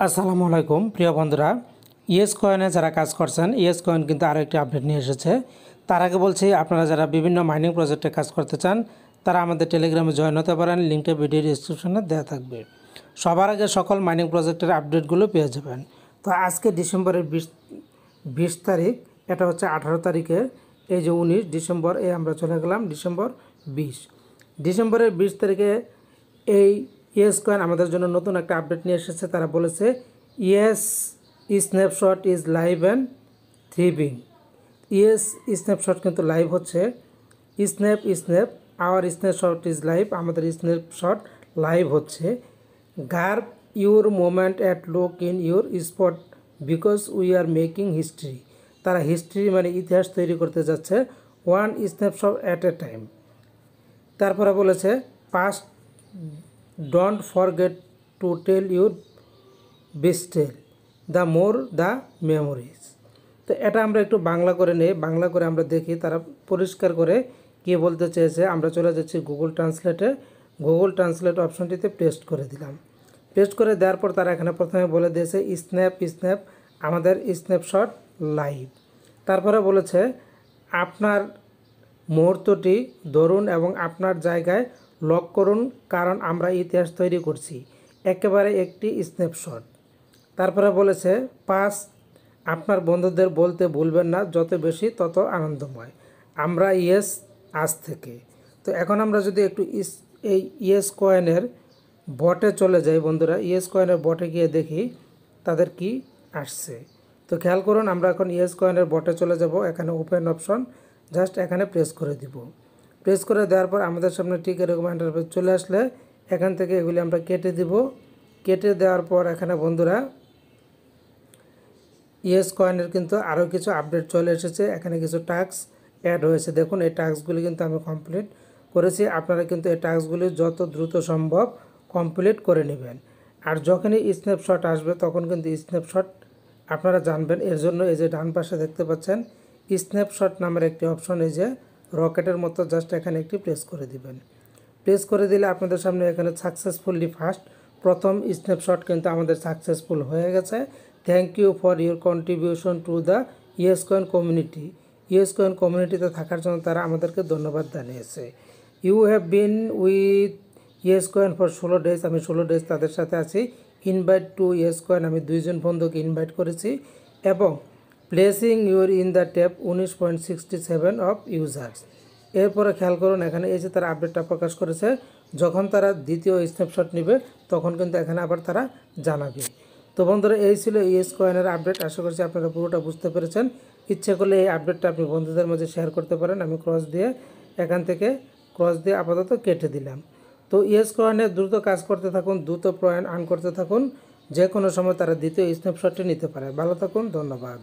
আসসালামু আলাইকুম প্রিয় বন্ধুরা, ইয়েস কয়েনে যারা কাজ করছেন, ইয়েস কয়েন কিন্তু আরও একটি আপডেট নিয়ে এসেছে। তার আগে বলছি, আপনারা যারা বিভিন্ন মাইনিং প্রজেক্টে কাজ করতে চান তারা আমাদের টেলিগ্রামে জয়েন হতে পারেন। লিঙ্কটা ভিডিও ডিসক্রিপশনে দেওয়া থাকবে। সবার আগে সকল মাইনিং প্রজেক্টের আপডেটগুলো পেয়ে যাবেন। তো আজকে ডিসেম্বরের 20 তারিখ, এটা হচ্ছে 18 তারিখে, এই যে 19 ডিসেম্বর, আমরা চলে গেলাম ডিসেম্বর 20। ডিসেম্বরের 20 তারিখে এই ইয়েস কয়েন আমাদের জন্য নতুন একটা আপডেট নিয়ে এসেছে। তারা বলেছে yes snapshot is live and thriving. Yes snapshot কিন্তু লাইভ হচ্ছে। Snap our snapshot is live, আমাদের স্ন্যাপশট লাইভ হচ্ছে। Grab your moment at look in your spot because we are making history. তারা হিস্ট্রি মানে ইতিহাস তৈরি করতে যাচ্ছে, one snapshot at a time. তারপরে বলেছে past don't forget to tell your besties, the more the memories. তো এটা আমরা একটু বাংলা করে নেই, বাংলা করে আমরা দেখি তারা পরিষ্কার করে কী বলতে চেয়েছে। আমরা চলে যাচ্ছি গুগল ট্রান্সলেটে। গুগল ট্রান্সলেট অপশনটিতে পেস্ট করে দিলাম। পেস্ট করে দেওয়ার পর তারা এখানে প্রথমে বলে দিয়েছে স্ন্যাপ আমাদের স্ন্যাপশট লাইভ। তারপরে বলেছে আপনার মুহূর্তটি ধরুন এবং আপনার জায়গায় লক করুন, কারণ আমরা ইতিহাস তৈরি করছি, একেবারে একটি স্ন্যাপশট। তারপরে বলেছে আপনার বন্ধুদের বলতে ভুলবেন না, যত বেশি তত আনন্দময়, আমরা ইয়েস আজ থেকে। তো এখন আমরা যদি একটু এই ইয়েস কয়েনের বটে চলে যাই বন্ধুরা, ইয়েস কয়েনের বটে গিয়ে দেখি তাদের কি আসছে। তো খেয়াল করুন, আমরা এখন ইয়েস কয়েনের বটে চলে যাব। এখানে ওপেন অপশন, জাস্ট এখানে প্রেস করে দিব। প্রেস করে দেওয়ার পর আমাদের সামনে ঠিক এরকম ইন্টারফেস চলে আসলে এখান থেকে এগুলি আমরা কেটে দিব। কেটে দেওয়ার পর এখানে বন্ধুরা ইয়েস কয়েনের কিন্তু আরও কিছু আপডেট চলে এসেছে। এখানে কিছু টাস্ক অ্যাড হয়েছে। দেখুন, এই টাস্কগুলি কিন্তু আমি কমপ্লিট করেছি। আপনারা কিন্তু এই টাস্কগুলি যত দ্রুত সম্ভব কমপ্লিট করে নেবেন। আর যখনই স্ন্যাপশট আসবে তখন কিন্তু স্ন্যাপশট আপনারা জানবেন। এর জন্য এই যে ডান পাশে দেখতে পাচ্ছেন স্ন্যাপশট নামের একটি অপশন, এই যে রকেটের মতো, জাস্ট এখানে একটি প্রেস করে দিবেন। প্রেস করে দিলে আপনাদের সামনে এখানে সাকসেসফুলি প্রথম স্ন্যাপশট কিন্তু আমাদের সাকসেসফুল হয়ে গেছে। Thank you for your contribution to the Yes Coin community. Yes Coin কমিউনিটিতে থাকার জন্য তারা আমাদেরকে ধন্যবাদ জানিয়েছে। You have been with Yes Coin for 16 days, আমি 16 ডেজ তাদের সাথে আছি। ইনভাইট টু ইয়েস কয়েন, আমি 2 জন বন্ধুকে ইনভাইট করেছি। এবং placing your in the tap 19.67 of users. এরপরে খেয়াল করুন, এখানে এই যে তারা আপডেটটা প্রকাশ করেছে, যখন তারা দ্বিতীয় স্ন্যাপশট নেবে তখন কিন্তু এখানে আবার তারা জানাবে। তো বন্ধুরা, এই ছিল ইয়েস কয়েনের আপডেট। আশা করছি আপনারা পুরোটা বুঝতে পেরেছেন। ইচ্ছে করলে এই আপডেটটা আপনি বন্ধুদের মাঝে শেয়ার করতে পারেন। আমি এখান থেকে ক্রস দিয়ে আপাতত কেটে দিলাম। তো ইয়েস কয়েনে দ্রুত কাজ করতে থাকুন, দ্রুত পয়েন্ট আর্ন করতে থাকুন। যে কোনো সময় তারা দ্বিতীয় স্ন্যাপশটটি নিতে পারে। ভালো থাকুন, ধন্যবাদ।